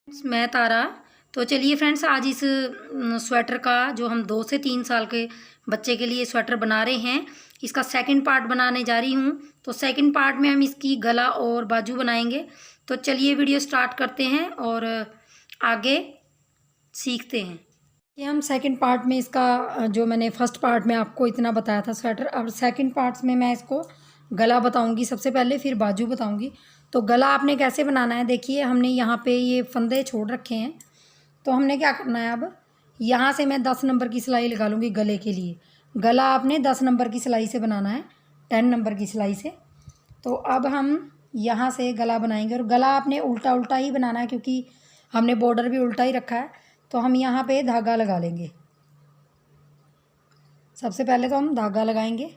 मैं तारा। तो चलिए फ्रेंड्स, आज इस स्वेटर का जो हम 2 से 3 साल के बच्चे के लिए स्वेटर बना रहे हैं, इसका सेकंड पार्ट बनाने जा रही हूँ। तो सेकंड पार्ट में हम इसकी गला और बाजू बनाएंगे। तो चलिए वीडियो स्टार्ट करते हैं और आगे सीखते हैं। ये हम सेकंड पार्ट में इसका जो मैंने फर्स्ट पार्ट में आपको इतना बताया था स्वेटर, अब सेकंड पार्ट्स में मैं इसको गला बताऊंगी सबसे पहले, फिर बाजू बताऊंगी। तो गला आपने कैसे बनाना है, देखिए हमने यहाँ पे ये फंदे छोड़ रखे हैं। तो हमने क्या करना है, अब यहाँ से मैं 10 नंबर की सिलाई लगा लूँगी गले के लिए। गला आपने 10 नंबर की सिलाई से बनाना है, 10 नंबर की सिलाई से। तो अब हम यहाँ से गला बनाएंगे और गला आपने उल्टा उल्टा ही बनाना है, क्योंकि हमने बॉर्डर भी उल्टा ही रखा है। तो हम यहाँ पे धागा लगा लेंगे। सबसे पहले तो हम धागा लगाएंगे,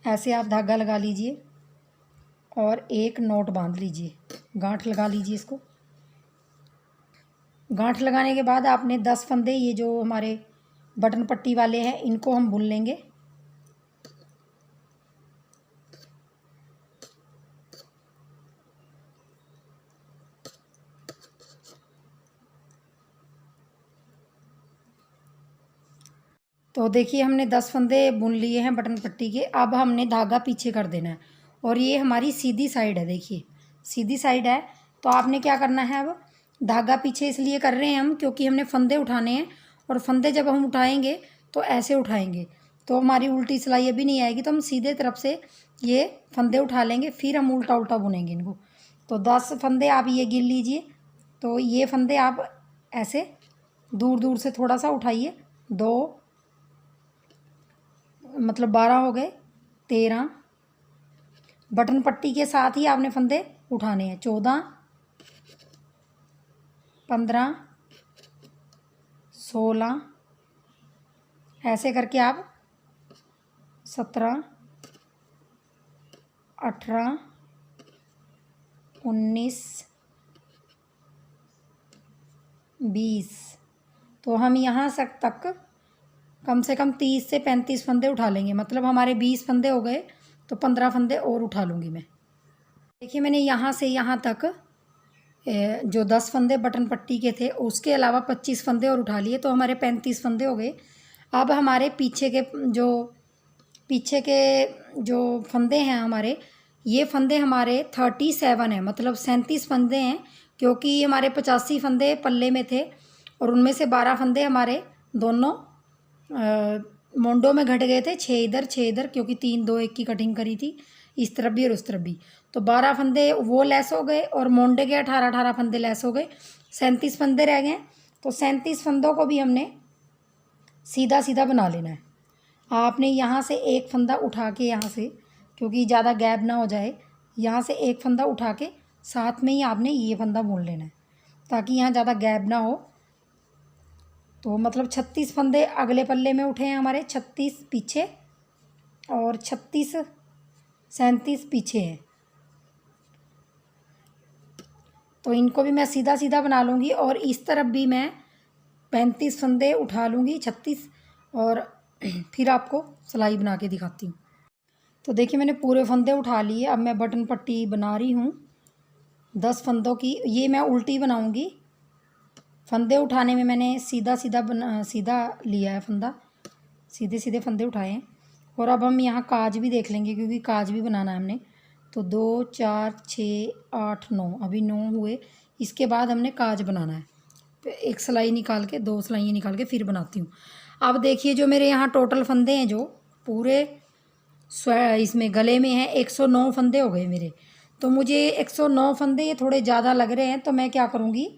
ऐसे आप धागा लगा लीजिए और एक नोट बांध लीजिए, गांठ लगा लीजिए इसको। गांठ लगाने के बाद आपने 10 फंदे, ये जो हमारे बटन पट्टी वाले हैं, इनको हम बुन लेंगे। तो देखिए हमने 10 फंदे बुन लिए हैं बटन पट्टी के। अब हमने धागा पीछे कर देना है और ये हमारी सीधी साइड है, देखिए सीधी साइड है। तो आपने क्या करना है, अब धागा पीछे इसलिए कर रहे हैं हम, क्योंकि हमने फंदे उठाने हैं और फंदे जब हम उठाएंगे तो ऐसे उठाएंगे, तो हमारी उल्टी सिलाई अभी नहीं आएगी। तो हम सीधे तरफ से ये फंदे उठा लेंगे, फिर हम उल्टा उल्टा बुनेंगे इनको। तो 10 फंदे आप ये गिन लीजिए। तो ये फंदे आप ऐसे दूर दूर से थोड़ा सा उठाइए। 2 मतलब 12 हो गए, 13 बटन पट्टी के साथ ही आपने फंदे उठाने हैं। 14, 15, 16, ऐसे करके आप 17, 18, 19, 20। तो हम यहाँ तक कम से कम 30 से 35 फंदे उठा लेंगे। मतलब हमारे 20 फंदे हो गए, तो 15 फंदे और उठा लूँगी मैं। देखिए मैंने यहाँ से यहाँ तक जो 10 फंदे बटन पट्टी के थे, उसके अलावा 25 फंदे और उठा लिए, तो हमारे 35 फंदे हो गए। अब हमारे पीछे के जो फंदे हैं हमारे, ये फंदे हमारे 37 हैं, मतलब 37 फंदे हैं, क्योंकि हमारे 85 फंदे पल्ले में थे और उनमें से 12 फंदे हमारे दोनों मोंडों में घट गए थे, 6 इधर 6 इधर, क्योंकि 3 2 1 की कटिंग करी थी इस तरफ भी और उस तरफ भी। तो 12 फंदे वो लेस हो गए और मोंडे के 18 फंदे लेस हो गए, 37 फंदे रह गए। तो 37 फंदों को भी हमने सीधा सीधा बना लेना है। आपने यहाँ से एक फंदा उठा के, यहाँ से, क्योंकि ज़्यादा गैप ना हो जाए, यहाँ से एक फंदा उठा के साथ में ही आपने ये फंदा बुन लेना है, ताकि यहाँ ज़्यादा गैप ना हो। तो मतलब 36 फंदे अगले पल्ले में उठे हैं हमारे, 36 पीछे और 36 37 पीछे हैं। तो इनको भी मैं सीधा सीधा बना लूँगी और इस तरफ भी मैं 35 फंदे उठा लूँगी, 36, और फिर आपको सिलाई बना के दिखाती हूँ। तो देखिए मैंने पूरे फंदे उठा लिए। अब मैं बटन पट्टी बना रही हूँ 10 फंदों की। ये मैं उल्टी बनाऊँगी। फंदे उठाने में मैंने सीधा लिया है फंदा, सीधे सीधे फंदे उठाए हैं। और अब हम यहाँ काज भी देख लेंगे, क्योंकि काज भी बनाना है हमने। तो 2 4 6 8 9, अभी 9 हुए। इसके बाद हमने काज बनाना है। एक सिलाई निकाल के, 2 सिलाइयाँ निकाल के फिर बनाती हूँ। अब देखिए जो मेरे यहाँ टोटल फंदे हैं, जो पूरे इसमें गले में हैं, 109 फंदे हो गए मेरे। तो मुझे 109 फंदे ये थोड़े ज़्यादा लग रहे हैं, तो मैं क्या करूँगी,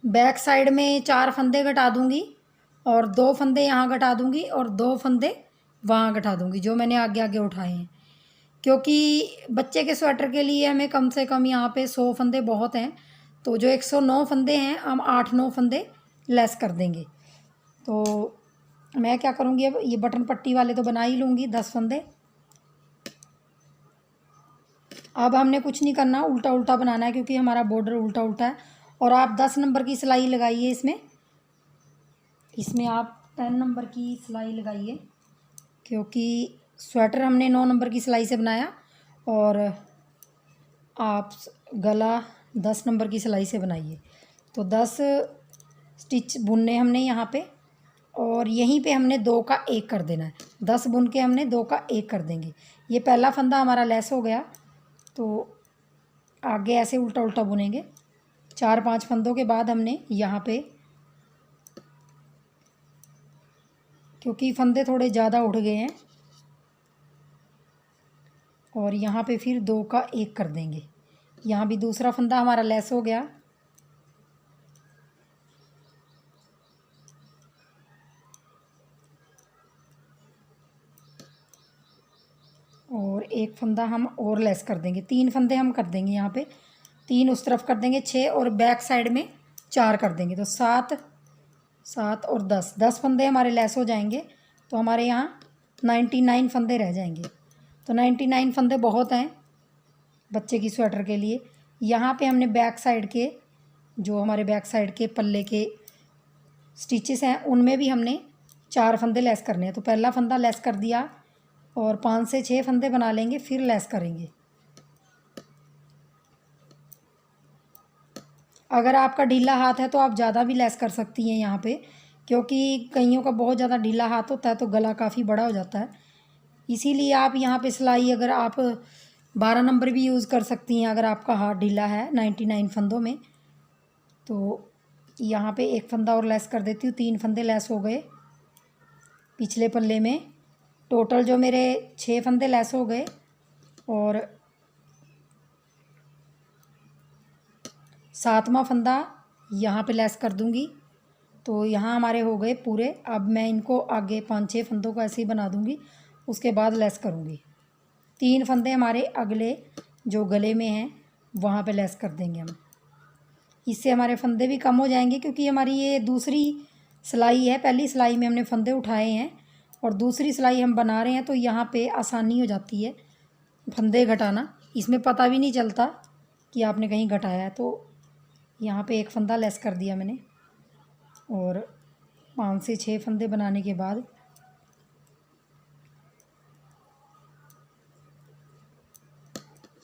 बैक साइड में 4 फंदे घटा दूँगी और 2 फंदे यहाँ घटा दूँगी और 2 फंदे वहाँ घटा दूँगी, जो मैंने आगे आगे उठाए हैं। क्योंकि बच्चे के स्वेटर के लिए हमें कम से कम यहाँ पे 100 फंदे बहुत हैं। तो जो 109 फंदे हैं, हम 8-9 फंदे लेस कर देंगे। तो मैं क्या करूँगी, अब ये बटन पट्टी वाले तो बना ही लूँगी 10 फंदे। अब हमने कुछ नहीं करना, उल्टा उल्टा बनाना है, क्योंकि हमारा बॉर्डर उल्टा उल्टा है। और आप 10 नंबर की सिलाई लगाइए इसमें आप 10 नंबर की सिलाई लगाइए, क्योंकि स्वेटर हमने 9 नंबर की सिलाई से बनाया और आप गला 10 नंबर की सिलाई से बनाइए। तो 10 स्टिच बुनने हमने यहाँ पे, और यहीं पे हमने 2 का 1 कर देना है। 10 बुन के हमने 2 का 1 कर देंगे। ये पहला फंदा हमारा लेस हो गया। तो आगे ऐसे उल्टा उल्टा बुनेंगे। 4-5 फंदों के बाद हमने यहाँ पे, क्योंकि फंदे थोड़े ज़्यादा उठ गए हैं, और यहाँ पे फिर 2 का 1 कर देंगे। यहाँ भी दूसरा फंदा हमारा लेस हो गया। और एक फंदा हम और लेस कर देंगे। 3 फंदे हम कर देंगे यहाँ पे। 3 उस तरफ कर देंगे, 6, और बैक साइड में 4 कर देंगे। तो 7, 7 और 10 फंदे हमारे लेस हो जाएंगे। तो हमारे यहाँ 99 फंदे रह जाएंगे। तो 99 फंदे बहुत हैं बच्चे की स्वेटर के लिए। यहाँ पे हमने बैक साइड के, जो हमारे बैक साइड के पल्ले के स्टिचेस हैं, उनमें भी हमने 4 फंदे लेस करने हैं। तो पहला फंदा लेस कर दिया, और 5 से 6 फंदे बना लेंगे, फिर लेस करेंगे। अगर आपका ढीला हाथ है तो आप ज़्यादा भी लेस कर सकती हैं यहाँ पे, क्योंकि कईयों का बहुत ज़्यादा ढीला हाथ होता है तो गला काफ़ी बड़ा हो जाता है। इसीलिए आप यहाँ पे सिलाई, अगर आप 12 नंबर भी यूज़ कर सकती हैं अगर आपका हाथ ढीला है 99 फंदों में। तो यहाँ पे एक फंदा और लेस कर देती हूँ। 3 फंदे लेस हो गए पिछले पल्ले में। टोटल जो मेरे 6 फंदे लेस हो गए, और 7वां फंदा यहाँ पे लेस कर दूँगी। तो यहाँ हमारे हो गए पूरे। अब मैं इनको आगे 5-6 फंदों को ऐसे ही बना दूँगी, उसके बाद लेस करूँगी। 3 फंदे हमारे अगले जो गले में हैं वहाँ पे लेस कर देंगे हम। इससे हमारे फंदे भी कम हो जाएंगे, क्योंकि हमारी ये दूसरी सिलाई है। पहली सिलाई में हमने फंदे उठाए हैं और दूसरी सिलाई हम बना रहे हैं, तो यहाँ पे आसानी हो जाती है फंदे घटाना। इसमें पता भी नहीं चलता कि आपने कहीं घटाया है। तो यहाँ पे एक फंदा लेस कर दिया मैंने, और 5 से 6 फंदे बनाने के बाद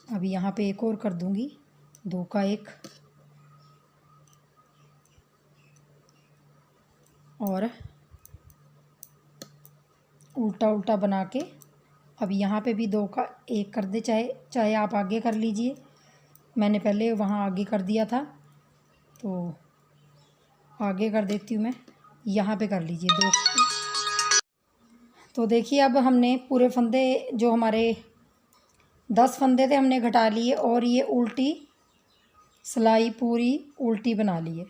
अभी यहाँ पे एक और कर दूँगी, 2 का 1, और उल्टा उल्टा बना के अब यहाँ पे भी 2 का 1 कर दे। चाहे आप आगे कर लीजिए, मैंने पहले वहाँ आगे कर दिया था तो आगे कर देती हूँ मैं। यहाँ पे कर लीजिए 2। तो देखिए अब हमने पूरे फंदे, जो हमारे 10 फंदे थे, हमने घटा लिए, और ये उल्टी सिलाई पूरी उल्टी बना ली है।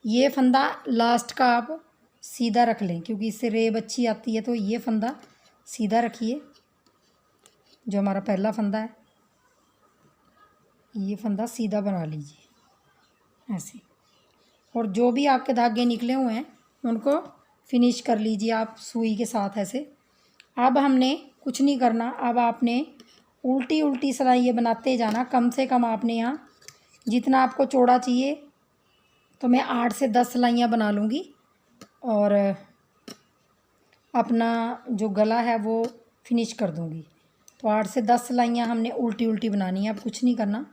ये फंदा लास्ट का आप सीधा रख लें, क्योंकि इससे रेब अच्छी आती है। तो ये फंदा सीधा रखिए, जो हमारा पहला फंदा है, ये फंदा सीधा बना लीजिए ऐसे। और जो भी आपके धागे निकले हुए हैं उनको फिनिश कर लीजिए आप सुई के साथ ऐसे। अब हमने कुछ नहीं करना, अब आपने उल्टी उल्टी सिलाई ये बनाते जाना। कम से कम आपने यहाँ जितना आपको चौड़ा चाहिए, तो मैं 8 से 10 सिलाइयाँ बना लूँगी, और अपना जो गला है वो फिनिश कर दूँगी। तो 8 से 10 सिलाइयाँ हमने उल्टी उल्टी बनानी है। अब कुछ नहीं करना,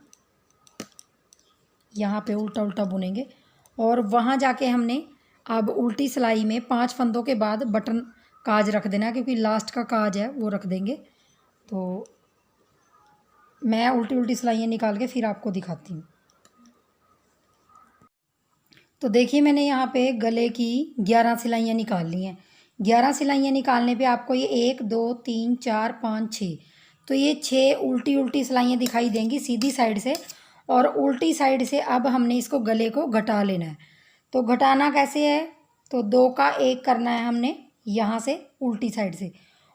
यहाँ पे उल्टा उल्टा बुनेंगे, और वहाँ जाके हमने अब उल्टी सिलाई में 5 फंदों के बाद बटन काज रख देना, क्योंकि लास्ट का काज है वो रख देंगे। तो मैं उल्टी उल्टी सिलाइयाँ निकाल के फिर आपको दिखाती हूँ। तो देखिए मैंने यहाँ पे गले की 11 सिलाइयाँ निकाल ली हैं। 11 सिलाइयाँ निकालने पे आपको ये 1 2 3 4 5 6, तो ये 6 उल्टी उल्टी सिलाइयाँ दिखाई देंगी सीधी साइड से। और उल्टी साइड से अब हमने इसको गले को घटा लेना है। तो घटाना कैसे है, तो 2 का 1 करना है हमने यहाँ से उल्टी साइड से।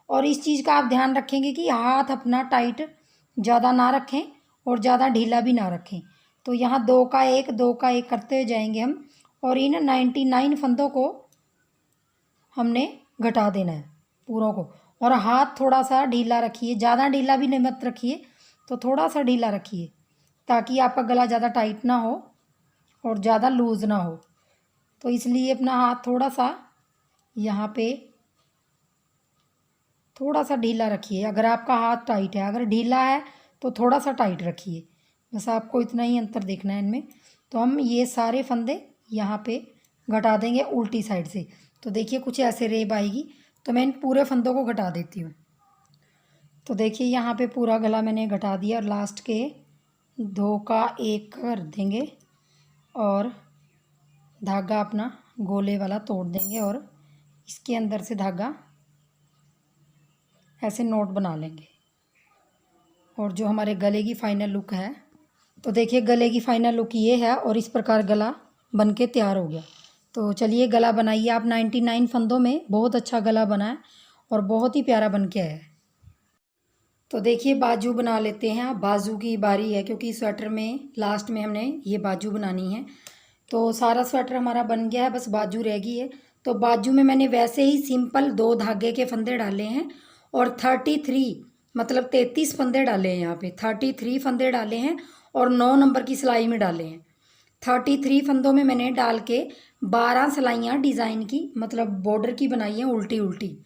और इस चीज़ का आप ध्यान रखेंगे कि हाथ अपना टाइट ज़्यादा ना रखें और ज़्यादा ढीला भी ना रखें। तो यहाँ 2 का 1 2 का 1 करते हुए जाएंगे हम, और इन 99 फंदों को हमने घटा देना है पूरों को। और हाथ थोड़ा सा ढीला रखिए, ज़्यादा ढीला भी नहीं मत रखिए, तो थोड़ा सा ढीला रखिए, ताकि आपका गला ज़्यादा टाइट ना हो और ज़्यादा लूज़ ना हो। तो इसलिए अपना हाथ थोड़ा सा यहाँ पे थोड़ा सा ढीला रखिए। अगर आपका हाथ टाइट है, अगर ढीला है तो थोड़ा सा टाइट रखिए। बस आपको इतना ही अंतर देखना है इनमें। तो हम ये सारे फंदे यहाँ पे घटा देंगे उल्टी साइड से। तो देखिए कुछ ऐसे रेब आएगी, तो मैं इन पूरे फंदों को घटा देती हूँ। तो देखिए यहाँ पे पूरा गला मैंने घटा दिया और लास्ट के 2 का 1 कर देंगे और धागा अपना गोले वाला तोड़ देंगे और इसके अंदर से धागा ऐसे नोट बना लेंगे। और जो हमारे गले की फाइनल लुक है, तो देखिए गले की फाइनल लुक ये है और इस प्रकार गला बन के तैयार हो गया। तो चलिए गला बनाइए आप। 99 फंदों में बहुत अच्छा गला बना है और बहुत ही प्यारा बन के आया है। तो देखिए बाजू बना लेते हैं। अब बाजू की बारी है, क्योंकि स्वेटर में लास्ट में हमने ये बाजू बनानी है। तो सारा स्वेटर हमारा बन गया है, बस बाजू रह गई है। तो बाजू में मैंने वैसे ही सिंपल 2 धागे के फंदे डाले हैं और 33 मतलब 33 फंदे डाले हैं। यहाँ पे 33 फंदे डाले हैं और 9 नंबर की सिलाई में डाले हैं। 33 फंदों में मैंने डाल के 12 सिलाइयाँ डिज़ाइन की मतलब बॉर्डर की बनाई हैं उल्टी उल्टी।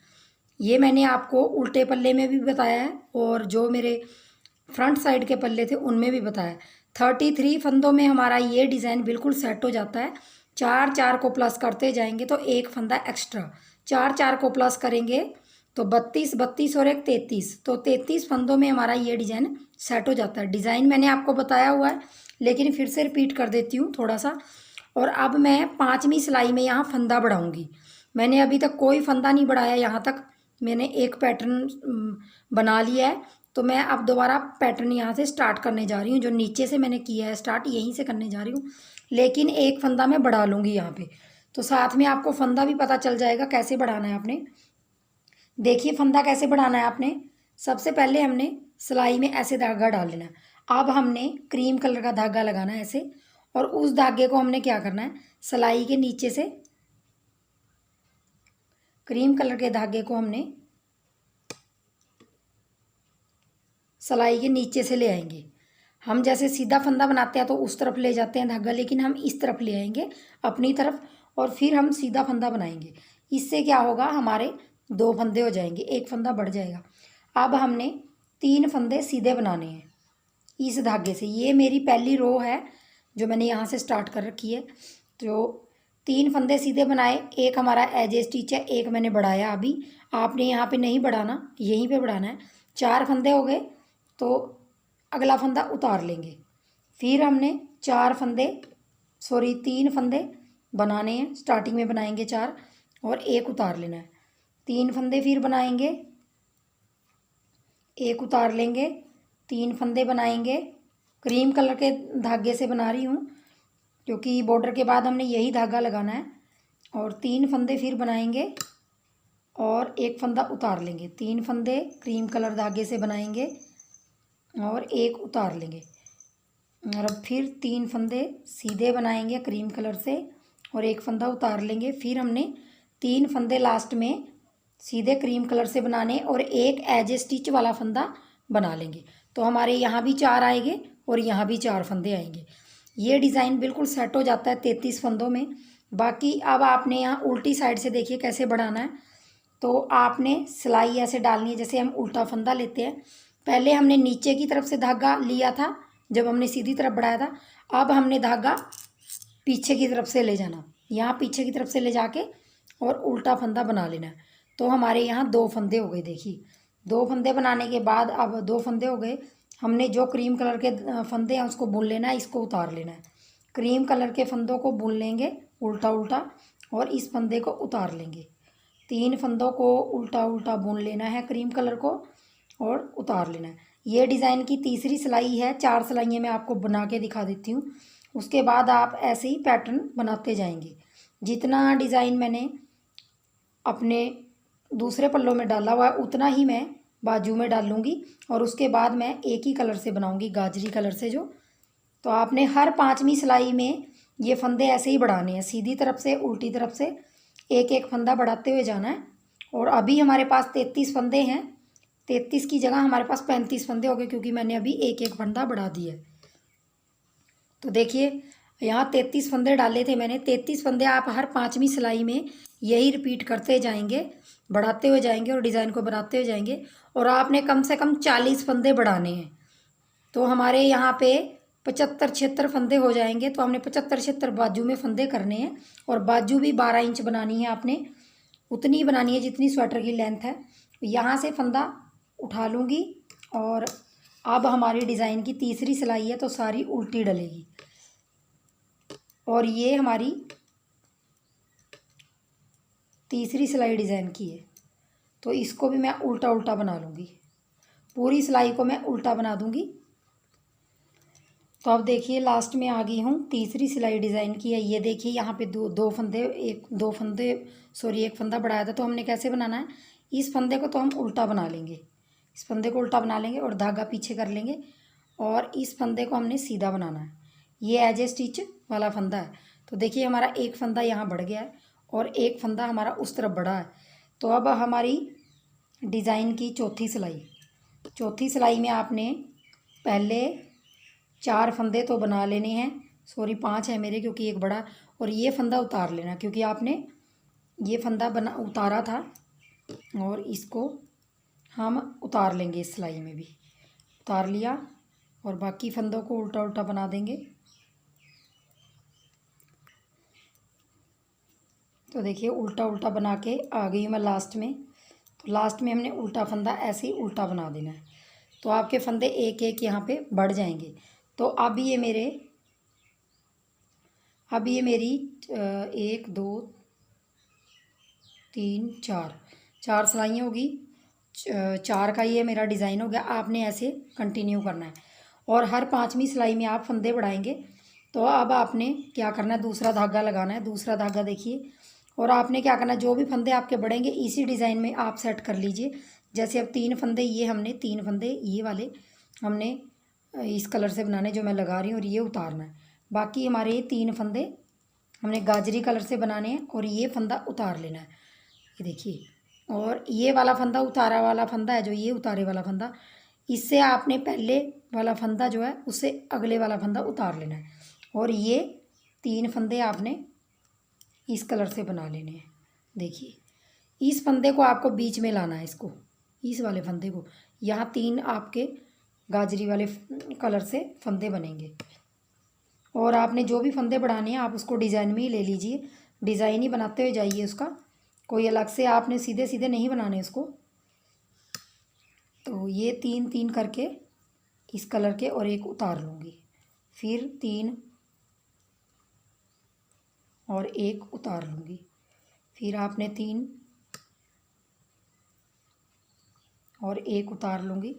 ये मैंने आपको उल्टे पल्ले में भी बताया है और जो मेरे फ्रंट साइड के पल्ले थे उनमें भी बताया। 33 फंदों में हमारा ये डिज़ाइन बिल्कुल सेट हो जाता है। 4 को प्लस करते जाएंगे तो एक फंदा एक्स्ट्रा, 4 को प्लस करेंगे तो 32 और एक 33, तो 33 फंदों में हमारा ये डिज़ाइन सेट हो जाता है। डिज़ाइन मैंने आपको बताया हुआ है, लेकिन फिर से रिपीट कर देती हूँ थोड़ा सा। और अब मैं 5वीं सिलाई में यहाँ फंदा बढ़ाऊँगी। मैंने अभी तक कोई फंदा नहीं बढ़ाया, यहाँ तक मैंने एक पैटर्न बना लिया है। तो मैं अब दोबारा पैटर्न यहाँ से स्टार्ट करने जा रही हूँ। जो नीचे से मैंने किया है स्टार्ट, यहीं से करने जा रही हूँ, लेकिन एक फंदा मैं बढ़ा लूँगी यहाँ पे। तो साथ में आपको फंदा भी पता चल जाएगा कैसे बढ़ाना है आपने। देखिए फंदा कैसे बढ़ाना है आपने। सबसे पहले हमने सिलाई में ऐसे धागा डाल लेना है। अब हमने क्रीम कलर का धागा लगाना है ऐसे, और उस धागे को हमने क्या करना है, सिलाई के नीचे से क्रीम कलर के धागे को हमने सिलाई के नीचे से ले आएंगे। हम जैसे सीधा फंदा बनाते हैं तो उस तरफ ले जाते हैं धागा, लेकिन हम इस तरफ ले आएंगे अपनी तरफ और फिर हम सीधा फंदा बनाएंगे। इससे क्या होगा, हमारे 2 फंदे हो जाएंगे, एक फंदा बढ़ जाएगा। अब हमने 3 फंदे सीधे बनाने हैं इस धागे से। ये मेरी पहली रो है जो मैंने यहाँ से स्टार्ट कर रखी है। तो 3 फंदे सीधे बनाए, एक हमारा एज ए स्टिच है, एक मैंने बढ़ाया। अभी आपने यहाँ पे नहीं बढ़ाना, यहीं पे बढ़ाना है। 4 फंदे हो गए, तो अगला फंदा उतार लेंगे। फिर हमने 3 फंदे बनाने हैं, स्टार्टिंग में बनाएंगे 4 और एक उतार लेना है। 3 फंदे फिर बनाएंगे, एक उतार लेंगे, 3 फंदे बनाएंगे। क्रीम कलर के धागे से बना रही हूँ क्योंकि बॉर्डर के बाद हमने यही धागा लगाना है। और 3 फंदे फिर बनाएंगे और एक फंदा उतार लेंगे। 3 फंदे क्रीम कलर धागे से बनाएंगे और एक उतार लेंगे। और अब फिर 3 फंदे सीधे बनाएंगे क्रीम कलर से और एक फंदा उतार लेंगे। फिर हमने 3 फंदे लास्ट में सीधे क्रीम कलर से बनाने और एक एज ए स्टिच वाला फंदा बना लेंगे। तो हमारे यहाँ भी 4 आएंगे और यहाँ भी 4 फंदे आएंगे। ये डिज़ाइन बिल्कुल सेट हो जाता है 33 फंदों में। बाकी अब आपने यहाँ उल्टी साइड से देखिए कैसे बढ़ाना है। तो आपने सिलाई ऐसे डालनी है जैसे हम उल्टा फंदा लेते हैं। पहले हमने नीचे की तरफ से धागा लिया था जब हमने सीधी तरफ बढ़ाया था। अब हमने धागा पीछे की तरफ से ले जाना, यहाँ पीछे की तरफ से ले जाके और उल्टा फंदा बना लेना है। तो हमारे यहाँ 2 फंदे हो गए। देखिए 2 फंदे बनाने के बाद अब 2 फंदे हो गए। हमने जो क्रीम कलर के फंदे हैं उसको बुन लेना है, इसको उतार लेना है। क्रीम कलर के फंदों को बुन लेंगे उल्टा उल्टा और इस फंदे को उतार लेंगे। 3 फंदों को उल्टा उल्टा बुन लेना है क्रीम कलर को और उतार लेना है। ये डिज़ाइन की तीसरी सिलाई है। 4 सिलाइयाँ मैं आपको बना के दिखा देती हूँ। उसके बाद आप ऐसे ही पैटर्न बनाते जाएंगे। जितना डिज़ाइन मैंने अपने दूसरे पल्लों में डाला हुआ है उतना ही मैं बाजू में डाल लूँगी और उसके बाद मैं एक ही कलर से बनाऊँगी, गाजरी कलर से जो। तो आपने हर 5वीं सिलाई में ये फंदे ऐसे ही बढ़ाने हैं, सीधी तरफ से उल्टी तरफ से एक एक फंदा बढ़ाते हुए जाना है। और अभी हमारे पास 33 फंदे हैं। 33 की जगह हमारे पास 35 फंदे हो गए क्योंकि मैंने अभी एक एक फंदा बढ़ा दिया है। तो देखिए यहाँ 33 फंदे डाले थे मैंने। 33 फंदे आप हर 5वीं सिलाई में यही रिपीट करते जाएंगे, बढ़ाते हुए जाएंगे और डिज़ाइन को बनाते हुए जाएंगे। और आपने कम से कम 40 फंदे बढ़ाने हैं। तो हमारे यहाँ पे 75-76 फंदे हो जाएंगे। तो हमने 75-76 बाजू में फंदे करने हैं और बाजू भी 12 इंच बनानी है आपने, उतनी बनानी है जितनी स्वेटर की लेंथ है। यहाँ से फंदा उठा लूँगी और अब हमारी डिज़ाइन की तीसरी सिलाई है तो सारी उल्टी डलेगी और ये हमारी तीसरी सिलाई डिज़ाइन की है तो इसको भी मैं उल्टा उल्टा बना लूँगी, पूरी सिलाई को मैं उल्टा बना दूँगी। तो अब देखिए लास्ट में आ गई हूँ, तीसरी सिलाई डिज़ाइन की है। ये देखिए यहाँ पे एक फंदा बढ़ाया था तो हमने कैसे बनाना है, इस फंदे को तो हम उल्टा बना लेंगे, इस फंदे को उल्टा बना लेंगे और धागा पीछे कर लेंगे और इस फंदे को हमने सीधा बनाना है। ये एज ए स्टिच वाला फंदा है। तो देखिए हमारा एक फंदा यहाँ बढ़ गया है और एक फंदा हमारा उस तरफ बढ़ा है। तो अब हमारी डिज़ाइन की चौथी सिलाई में आपने पहले 4 फंदे तो बना लेने हैं, सॉरी 5 है मेरे क्योंकि एक बड़ा, और ये फंदा उतार लेना क्योंकि आपने ये फंदा उतारा था और इसको हम उतार लेंगे, इस सिलाई में भी उतार लिया और बाकी फंदों को उल्टा उल्टा बना देंगे। तो देखिए उल्टा उल्टा बना के आ गई मैं लास्ट में। तो लास्ट में हमने उल्टा फंदा ऐसे ही उल्टा बना देना है तो आपके फंदे एक एक यहाँ पे बढ़ जाएंगे। तो अब ये मेरी 1 2 3 4 सिलाइयाँ होगी, 4 का ये मेरा डिज़ाइन हो गया। आपने ऐसे कंटिन्यू करना है और हर 5वीं सिलाई में आप फंदे बढ़ाएंगे। तो अब आपने क्या करना है, दूसरा धागा लगाना है। दूसरा धागा देखिए और आपने क्या करना है, जो भी फंदे आपके बढ़ेंगे इसी डिज़ाइन में आप सेट कर लीजिए। जैसे अब 3 फंदे ये हमने 3 फंदे ये वाले हमने इस कलर से बनाने जो मैं लगा रही हूँ और ये उतारना है। बाकी हमारे ये 3 फंदे हमने गाजरी कलर से बनाने हैं और ये फंदा उतार लेना है। ये देखिए, और ये वाला फंदा उतारा वाला फंदा है, जो ये उतारे वाला फंदा, इससे आपने पहले वाला फंदा जो है उससे अगले वाला फंदा उतार लेना है और ये 3 फंदे आपने इस कलर से बना लेने हैं। देखिए इस फंदे को आपको बीच में लाना है, इसको इस वाले फंदे को, यहाँ 3 आपके गाजरी वाले कलर से फंदे बनेंगे। और आपने जो भी फंदे बढ़ाने हैं आप उसको डिज़ाइन में ही ले लीजिए, डिज़ाइन ही बनाते हुए जाइए उसका, कोई अलग से आपने सीधे सीधे नहीं बनाने उसको। तो ये 3 करके इस कलर के और एक उतार लूँगी, फिर 3 और एक उतार लूँगी, फिर आपने 3 और एक उतार लूँगी,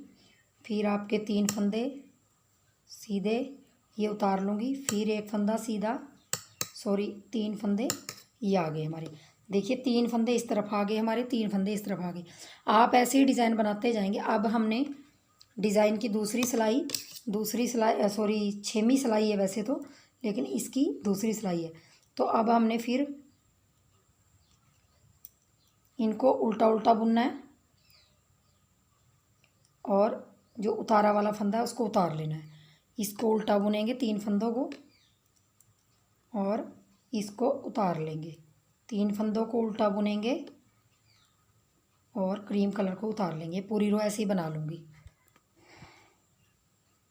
फिर आपके 3 फंदे सीधे ये उतार लूँगी, फिर एक फंदा सीधा, सॉरी 3 फंदे ये आ गए हमारे। देखिए 3 फंदे इस तरफ आ गए हमारे, 3 फंदे इस तरफ आ गए। आप ऐसे ही डिज़ाइन बनाते जाएंगे। अब हमने डिज़ाइन की दूसरी सिलाई सॉरी 6वीं सिलाई है वैसे तो, लेकिन इसकी दूसरी सिलाई है। तो अब हमने फिर इनको उल्टा उल्टा बुनना है और जो उतारा वाला फंदा है उसको उतार लेना है। इसको उल्टा बुनेंगे 3 फंदों को और इसको उतार लेंगे, 3 फंदों को उल्टा बुनेंगे और क्रीम कलर को उतार लेंगे। पूरी रो ऐसे ही बना लूँगी।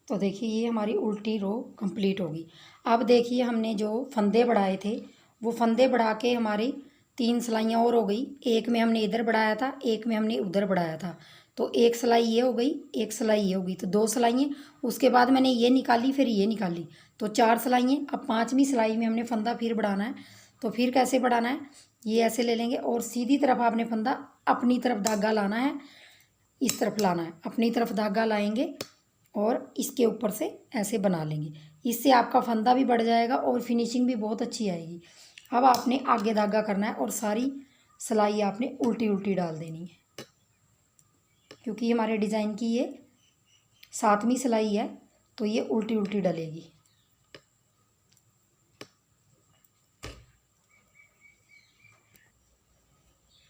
तो देखिए ये हमारी उल्टी रो कंप्लीट होगी। अब देखिए हमने जो फंदे बढ़ाए थे वो फंदे बढ़ा के हमारी 3 सिलाइयाँ और हो गई। एक में हमने इधर बढ़ाया था, एक में हमने उधर बढ़ाया था। तो एक सिलाई ये हो गई, एक सिलाई ये हो गई, तो 2 सिलाइयाँ। उसके बाद मैंने ये निकाली, फिर ये निकाली, तो 4 सिलाइयाँ। अब 5वीं सिलाई में हमने फंदा फिर बढ़ाना है। तो फिर कैसे बढ़ाना है, ये ऐसे ले लेंगे और सीधी तरफ आपने फंदा अपनी तरफ धागा लाना है, इस तरफ लाना है, अपनी तरफ धागा लाएंगे और इसके ऊपर से ऐसे बना लेंगे। इससे आपका फंदा भी बढ़ जाएगा और फिनिशिंग भी बहुत अच्छी आएगी। अब आपने आगे धागा करना है और सारी सिलाई आपने उल्टी उल्टी डाल देनी है, क्योंकि हमारे डिज़ाइन की ये 7वीं सिलाई है तो ये उल्टी उल्टी डलेगी।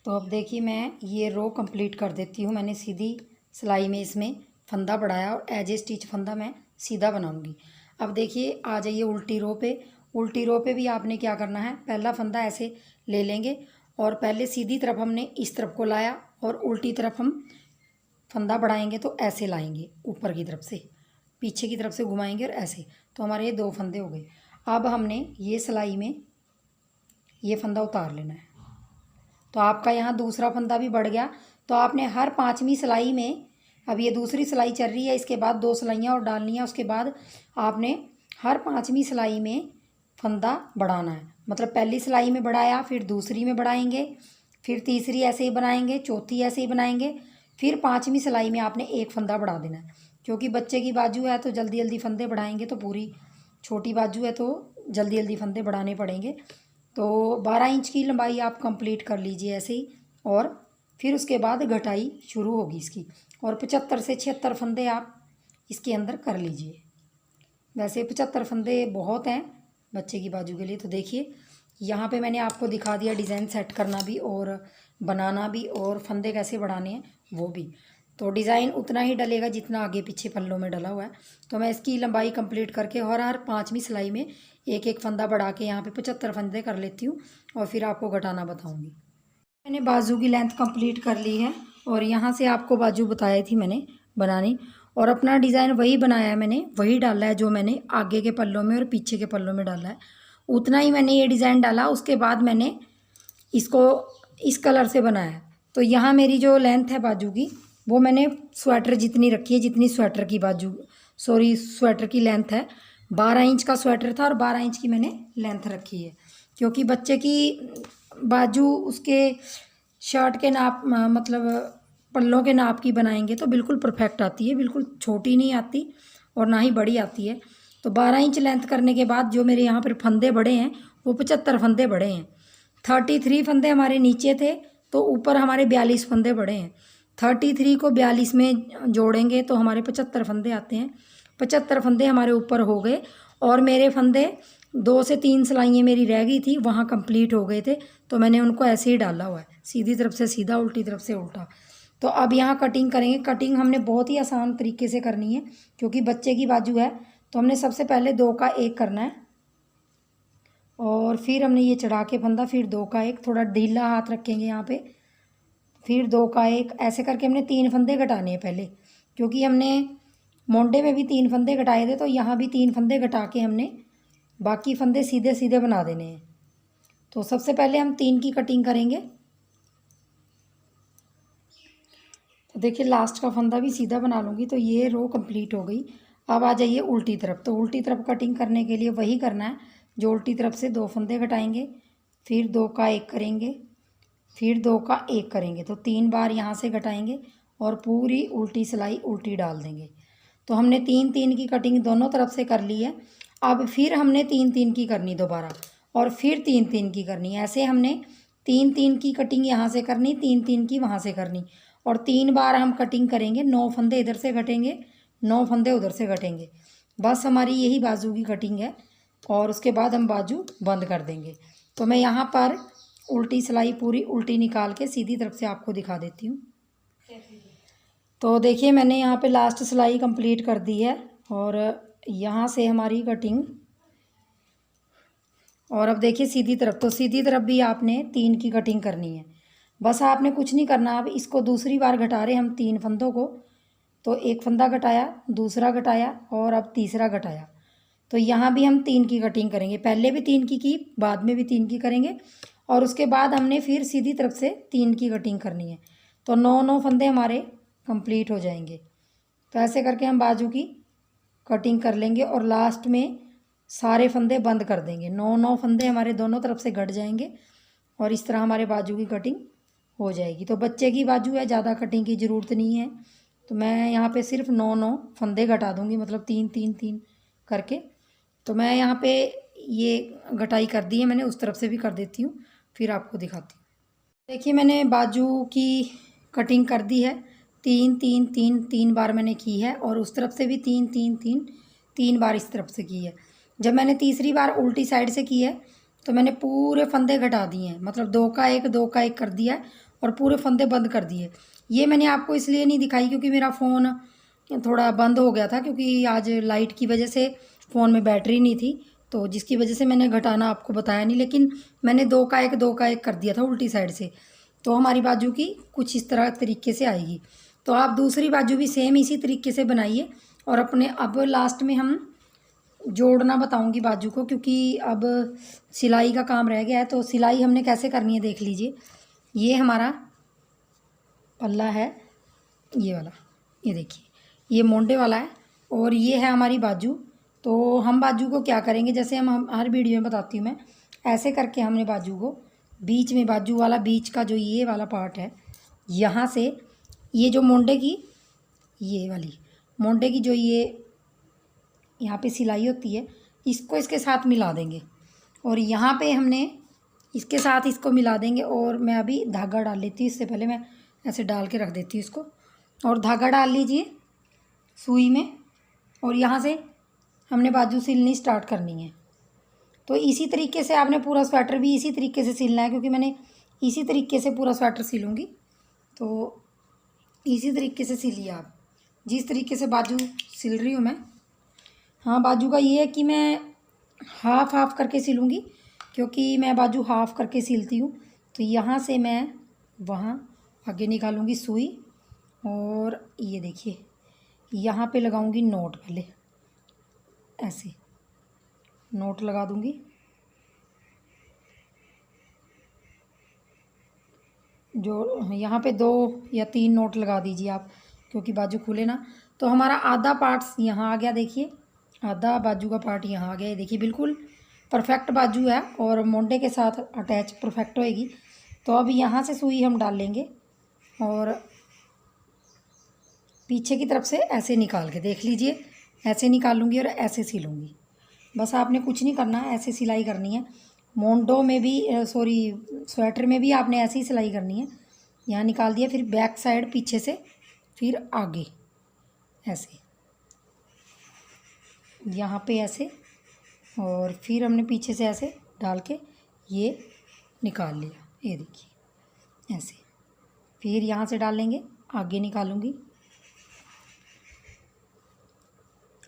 तो अब देखिए मैं ये रो कंप्लीट कर देती हूँ। मैंने सीधी सिलाई में इसमें फंदा बढ़ाया और एज ए स्टिच फंदा मैं सीधा बनाऊंगी। अब देखिए आ जाइए उल्टी रो पे। उल्टी रो पे भी आपने क्या करना है, पहला फंदा ऐसे ले लेंगे और पहले सीधी तरफ हमने इस तरफ को लाया और उल्टी तरफ हम फंदा बढ़ाएंगे तो ऐसे लाएंगे ऊपर की तरफ से। पीछे की तरफ से घुमाएंगे और ऐसे, तो हमारे ये 2 फंदे हो गए। अब हमने ये सिलाई में ये फंदा उतार लेना है। तो आपका यहाँ दूसरा फंदा भी बढ़ गया। तो आपने हर 5वीं सिलाई में, अब ये दूसरी सिलाई चल रही है, इसके बाद 2 सिलाइयाँ और डालनी है। उसके बाद आपने हर 5वीं सिलाई में फंदा बढ़ाना है। मतलब पहली सिलाई में बढ़ाया, फिर दूसरी में बढ़ाएंगे, फिर तीसरी ऐसे ही बनाएंगे, चौथी ऐसे ही बनाएंगे, फिर 5वीं सिलाई में आपने एक फंदा बढ़ा देना है। क्योंकि बच्चे की बाजू है तो जल्दी जल्दी फंदे बढ़ाएंगे, तो पूरी छोटी बाजू है तो जल्दी जल्दी फंदे बढ़ाने पड़ेंगे। तो 12 इंच की लंबाई आप कंप्लीट कर लीजिए ऐसे ही, और फिर उसके बाद घटाई शुरू होगी इसकी, और 75 से 76 फंदे आप इसके अंदर कर लीजिए। वैसे 75 फंदे बहुत हैं बच्चे की बाजू के लिए। तो देखिए यहाँ पे मैंने आपको दिखा दिया डिज़ाइन सेट करना भी और बनाना भी, और फंदे कैसे बढ़ाने हैं वो भी। तो डिज़ाइन उतना ही डलेगा जितना आगे पीछे पल्लों में डला हुआ है। तो मैं इसकी लंबाई कंप्लीट करके और हर 5वीं सिलाई में एक एक फंदा बढ़ा के यहाँ पे 75 फंदे कर लेती हूँ, और फिर आपको घटाना बताऊँगी। मैंने बाजू की लेंथ कंप्लीट कर ली है, और यहाँ से आपको बाजू बताई थी मैंने बनानी, और अपना डिज़ाइन वही बनाया है मैंने, वही डाला है जो मैंने आगे के पल्लों में और पीछे के पल्लों में डाला है, उतना ही मैंने ये डिज़ाइन डाला। उसके बाद मैंने इसको इस कलर से बनाया है। तो यहाँ मेरी जो लेंथ है बाजू की, वो मैंने स्वेटर जितनी रखी है, जितनी स्वेटर की बाजू, सॉरी स्वेटर की लेंथ है। 12 इंच का स्वेटर था और 12 इंच की मैंने लेंथ रखी है। क्योंकि बच्चे की बाजू उसके शर्ट के नाप, मतलब पल्लों के नाप की बनाएंगे तो बिल्कुल परफेक्ट आती है, बिल्कुल छोटी नहीं आती और ना ही बड़ी आती है। तो 12 इंच लेंथ करने के बाद जो मेरे यहाँ पर फंदे बड़े हैं वो 75 फंदे बड़े हैं। 33 फंदे हमारे नीचे थे, तो ऊपर हमारे 42 फंदे बड़े हैं। 33 को 42 में जोड़ेंगे तो हमारे 75 फंदे आते हैं। 75 फंदे हमारे ऊपर हो गए, और मेरे फंदे 2 से 3 सिलाइयाँ मेरी रह गई थी, वहाँ कंप्लीट हो गए थे। तो मैंने उनको ऐसे ही डाला हुआ है, सीधी तरफ से सीधा, उल्टी तरफ से उल्टा। तो अब यहाँ कटिंग करेंगे। कटिंग हमने बहुत ही आसान तरीके से करनी है, क्योंकि बच्चे की बाजू है। तो हमने सबसे पहले 2 का 1 करना है, और फिर हमने ये चढ़ा के फंदा, फिर 2 का 1, थोड़ा ढीला हाथ रखेंगे यहाँ पे, फिर 2 का 1, ऐसे करके हमने 3 फंदे घटाने हैं पहले। क्योंकि हमने मोंडे में भी 3 फंदे घटाए थे, तो यहाँ भी 3 फंदे घटा के हमने बाकी फंदे सीधे सीधे बना देने हैं। तो सबसे पहले हम 3 की कटिंग करेंगे। तो देखिए लास्ट का फंदा भी सीधा बना लूँगी, तो ये रो कंप्लीट हो गई। अब आ जाइए उल्टी तरफ। तो उल्टी तरफ कटिंग करने के लिए वही करना है जो उल्टी तरफ से 2 फंदे घटाएंगे, फिर 2 का 1 करेंगे, फिर 2 का 1 करेंगे। तो 3 बार यहाँ से घटाएंगे और पूरी उल्टी सिलाई उल्टी डाल देंगे। तो हमने 3-3 की कटिंग दोनों तरफ से कर ली है। अब फिर हमने 3-3 की करनी दोबारा, और फिर 3-3 की करनी। ऐसे हमने 3-3 की कटिंग यहाँ से करनी, 3-3 की वहाँ से करनी, और 3 बार हम कटिंग करेंगे। 9 फंदे इधर से घटेंगे, 9 फंदे उधर से घटेंगे। बस हमारी यही बाजू की कटिंग है, और उसके बाद हम बाजू बंद कर देंगे। तो मैं यहाँ पर उल्टी सिलाई पूरी उल्टी निकाल के सीधी तरफ से आपको दिखा देती हूँ। तो देखिए मैंने यहाँ पे लास्ट सिलाई कंप्लीट कर दी है, और यहाँ से हमारी कटिंग, और अब देखिए सीधी तरफ। तो सीधी तरफ भी आपने 3 की कटिंग करनी है। बस आपने कुछ नहीं करना। अब इसको दूसरी बार घटा रहे हम 3 फंदों को। तो 1 फंदा घटाया, दूसरा घटाया, और अब तीसरा घटाया। तो यहाँ भी हम 3 की कटिंग करेंगे। पहले भी 3 की बाद में भी 3 की करेंगे, और उसके बाद हमने फिर सीधी तरफ से 3 की कटिंग करनी है। तो 9 फंदे हमारे कंप्लीट हो जाएंगे। तो ऐसे करके हम बाजू की कटिंग कर लेंगे, और लास्ट में सारे फंदे बंद कर देंगे। 9 फंदे हमारे दोनों तरफ से घट जाएंगे, और इस तरह हमारे बाजू की कटिंग हो जाएगी। तो बच्चे की बाजू है, ज़्यादा कटिंग की ज़रूरत नहीं है। तो मैं यहाँ पे सिर्फ 9 फंदे घटा दूँगी, मतलब 3-3-3 करके। तो मैं यहाँ पे ये घटाई कर दी है मैंने, उस तरफ से भी कर देती हूँ, फिर आपको दिखाती हूँ। देखिए मैंने बाजू की कटिंग कर दी है। 3-3-3 बार मैंने की है, और उस तरफ से भी 3-3-3 बार इस तरफ से की है। जब मैंने तीसरी बार उल्टी साइड से की है तो मैंने पूरे फंदे घटा दिए हैं, मतलब 2 का 1 कर दिया है, और पूरे फंदे बंद कर दिए। ये मैंने आपको इसलिए नहीं दिखाई क्योंकि मेरा फ़ोन थोड़ा बंद हो गया था, क्योंकि आज लाइट की वजह से फ़ोन में बैटरी नहीं थी, तो जिसकी वजह से मैंने घटाना आपको बताया नहीं। लेकिन मैंने 2 का 1 कर दिया था उल्टी साइड से। तो हमारी बाजू की कुछ इस तरह तरीके से आएगी। तो आप दूसरी बाजू भी सेम इसी तरीके से बनाइए, और अपने अब लास्ट में हम जोड़ना बताऊंगी बाजू को, क्योंकि अब सिलाई का काम रह गया है। तो सिलाई हमने कैसे करनी है देख लीजिए। ये हमारा पल्ला है, ये वाला, ये देखिए, ये मोंडे वाला है और ये है हमारी बाजू। तो हम बाजू को क्या करेंगे, जैसे हम हर वीडियो में बताती हूँ मैं, ऐसे करके हमने बाजू को बीच में, बाजू वाला बीच का जो ये वाला पार्ट है, यहाँ से ये जो मोंडे की, ये वाली मोंडे की जो ये यहाँ पे सिलाई होती है, इसको इसके साथ मिला देंगे और यहाँ पे हमने इसके साथ इसको मिला देंगे। और मैं अभी धागा डाल लेती हूँ, इससे पहले मैं ऐसे डाल के रख देती हूँ इसको। और धागा डाल लीजिए सुई में और यहाँ से हमने बाजू सिलनी स्टार्ट करनी है। तो इसी तरीके से आपने पूरा स्वेटर भी इसी तरीके से सिलना है, क्योंकि मैंने इसी तरीके से पूरा स्वेटर सिलूँगी। तो इसी तरीके से सिलिए आप, जिस तरीके से बाजू सिल रही हूँ मैं। हाँ, बाजू का ये है कि मैं हाफ़ हाफ़ करके सिलूँगी, क्योंकि मैं बाजू हाफ़ करके सिलती हूँ। तो यहाँ से मैं वहाँ आगे निकालूँगी सुई और ये देखिए यहाँ पे लगाऊँगी नोट। पहले ऐसे नोट लगा दूँगी, जो यहाँ पे 2 या 3 नोट लगा दीजिए आप, क्योंकि बाजू खुले ना। तो हमारा आधा पार्ट यहाँ आ गया, देखिए आधा बाजू का पार्ट यहाँ आ गया। ये देखिए बिल्कुल परफेक्ट बाजू है और मोंडे के साथ अटैच परफेक्ट होएगी। तो अब यहाँ से सुई हम डाल लेंगे और पीछे की तरफ से ऐसे निकाल के देख लीजिए, ऐसे निकालूंगी और ऐसे सिलूँगी। बस आपने कुछ नहीं करना, ऐसे सिलाई करनी है। मोंडो में भी स्वेटर में भी आपने ऐसी ही सिलाई करनी है। यहाँ निकाल दिया, फिर बैक साइड पीछे से, फिर आगे ऐसे, यहाँ पे ऐसे, और फिर हमने पीछे से ऐसे डाल के ये निकाल लिया। ये देखिए ऐसे, फिर यहाँ से डाल लेंगे, आगे निकालूंगी।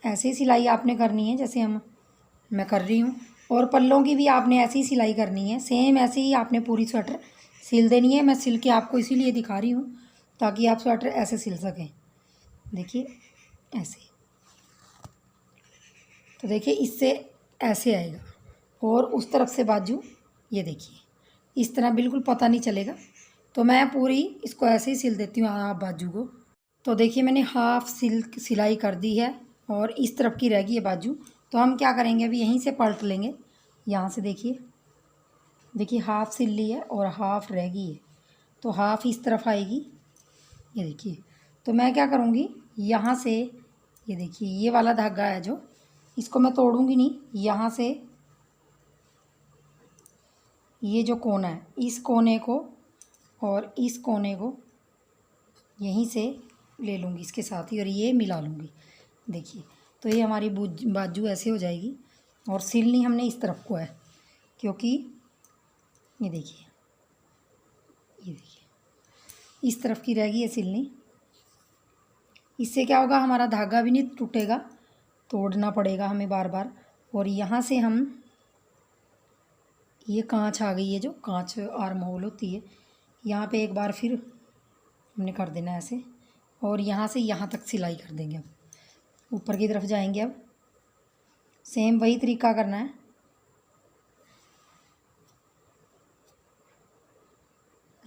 ऐसे ही सिलाई आपने करनी है जैसे मैं कर रही हूँ। और पल्लों की भी आपने ऐसी ही सिलाई करनी है, सेम ऐसे ही आपने पूरी स्वेटर सिल देनी है। मैं सिल के आपको इसीलिए दिखा रही हूँ ताकि आप स्वेटर ऐसे सिल सकें। देखिए ऐसे, तो देखिए इससे ऐसे आएगा और उस तरफ से बाजू, ये देखिए इस तरह बिल्कुल पता नहीं चलेगा। तो मैं पूरी इसको ऐसे ही सिल देती हूँ आप बाजू को। तो देखिए मैंने हाफ सिलाई कर दी है और इस तरफ की रह गई है बाजू। तो हम क्या करेंगे, अभी यहीं से पलट लेंगे। यहाँ से देखिए हाफ सिल ली है और हाफ रह गई है, तो हाफ इस तरफ आएगी। ये देखिए, तो मैं क्या करूँगी, यहाँ से ये देखिए ये वाला धागा है जो, इसको मैं तोड़ूंगी नहीं। यहाँ से ये जो कोना है, इस कोने को और इस कोने को यहीं से ले लूँगी इसके साथ ही और ये मिला लूँगी। देखिए, तो ये हमारी बाजू ऐसे हो जाएगी। और सिलनी हमने इस तरफ को है, क्योंकि ये देखिए इस तरफ की रहेगी ये सिलनी। इससे क्या होगा, हमारा धागा भी नहीं टूटेगा, तोड़ना पड़ेगा हमें बार बार। और यहाँ से हम, ये कांच आ गई है, जो कांच आर्म होल होती है, यहाँ पे एक बार फिर हमने कर देना ऐसे और यहाँ से यहाँ तक सिलाई कर देंगे। अब ऊपर की तरफ जाएंगे, अब सेम वही तरीका करना है।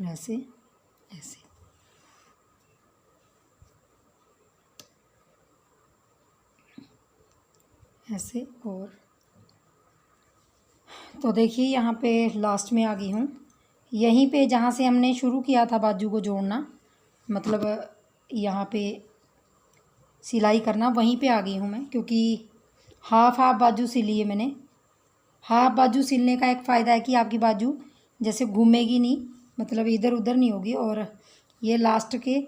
ऐसे ऐसे ऐसे। और तो देखिए यहाँ पे लास्ट में आ गई हूँ, यहीं पे जहाँ से हमने शुरू किया था बाजू को जोड़ना, मतलब यहाँ पे सिलाई करना, वहीं पे आ गई हूँ मैं। क्योंकि हाफ बाजू सिली है मैंने। हाफ बाजू सिलने का एक फ़ायदा है कि आपकी बाजू जैसे घूमेगी नहीं, मतलब इधर उधर नहीं होगी। और ये लास्ट के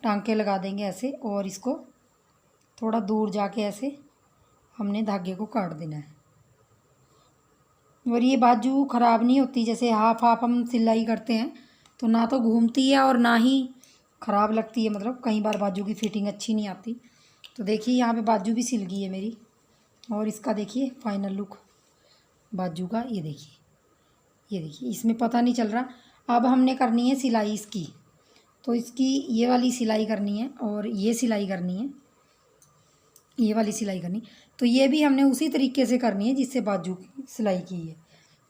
टांके लगा देंगे ऐसे, और इसको थोड़ा दूर जाके ऐसे हमने धागे को काट देना है। और ये बाजू ख़राब नहीं होती, जैसे हाफ हम सिलाई करते हैं तो ना तो घूमती है और ना ही ख़राब लगती है, मतलब कई बार बाजू की फिटिंग अच्छी नहीं आती। तो देखिए यहाँ पे बाजू भी सिल गई है मेरी। और इसका देखिए फाइनल लुक बाजू का, ये देखिए इसमें पता नहीं चल रहा। अब हमने करनी है सिलाई इसकी, तो इसकी ये वाली सिलाई करनी है और ये सिलाई करनी है। ये वाली सिलाई करनी। तो ये भी हमने उसी तरीके से करनी है जिससे बाजू की सिलाई की है।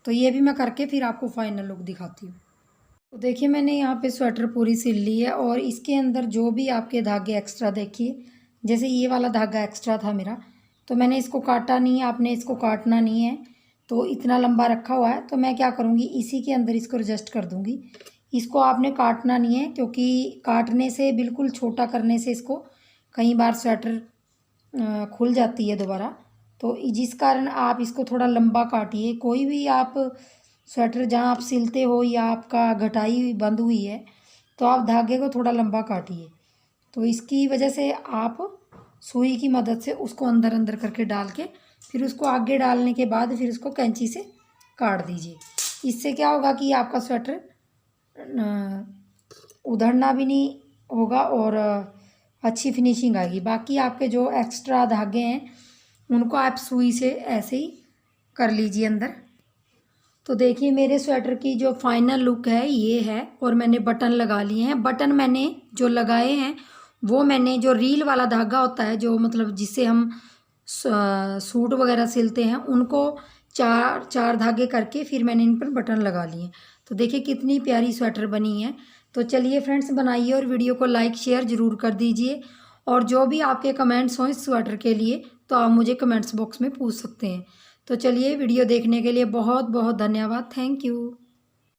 तो ये भी मैं करके फिर आपको फाइनल लुक दिखाती हूँ। तो देखिए मैंने यहाँ पे स्वेटर पूरी सिल ली है और इसके अंदर जो भी आपके धागे एक्स्ट्रा, देखिए जैसे ये वाला धागा एक्स्ट्रा था मेरा, तो मैंने इसको काटा नहीं है, आपने इसको काटना नहीं है। तो इतना लंबा रखा हुआ है तो मैं क्या करूँगी, इसी के अंदर इसको एडजस्ट कर दूँगी। इसको आपने काटना नहीं है, क्योंकि काटने से, बिल्कुल छोटा करने से इसको कई बार स्वेटर खुल जाती है दोबारा। तो जिस कारण आप इसको थोड़ा लंबा काटिए। कोई भी आप स्वेटर जहाँ आप सिलते हो या आपका घटाई बंद हुई है तो आप धागे को थोड़ा लंबा काटिए। तो इसकी वजह से आप सुई की मदद से उसको अंदर अंदर करके डाल के फिर उसको आगे डालने के बाद फिर उसको कैंची से काट दीजिए। इससे क्या होगा कि आपका स्वेटर उधड़ना भी नहीं होगा और अच्छी फिनिशिंग आएगी। बाकी आपके जो एक्स्ट्रा धागे हैं उनको आप सुई से ऐसे ही कर लीजिए अंदर। तो देखिए मेरे स्वेटर की जो फाइनल लुक है ये है, और मैंने बटन लगा लिए हैं। बटन मैंने जो लगाए हैं वो मैंने जो रील वाला धागा होता है, जो मतलब जिससे हम सूट वगैरह सिलते हैं, उनको चार चार धागे करके फिर मैंने इन पर बटन लगा लिए। तो देखिए कितनी प्यारी स्वेटर बनी है। तो चलिए फ्रेंड्स, बनाइए और वीडियो को लाइक शेयर ज़रूर कर दीजिए। और जो भी आपके कमेंट्स हों इस स्वेटर के लिए तो आप मुझे कमेंट्स बॉक्स में पूछ सकते हैं। तो चलिए, वीडियो देखने के लिए बहुत बहुत धन्यवाद। Thank you.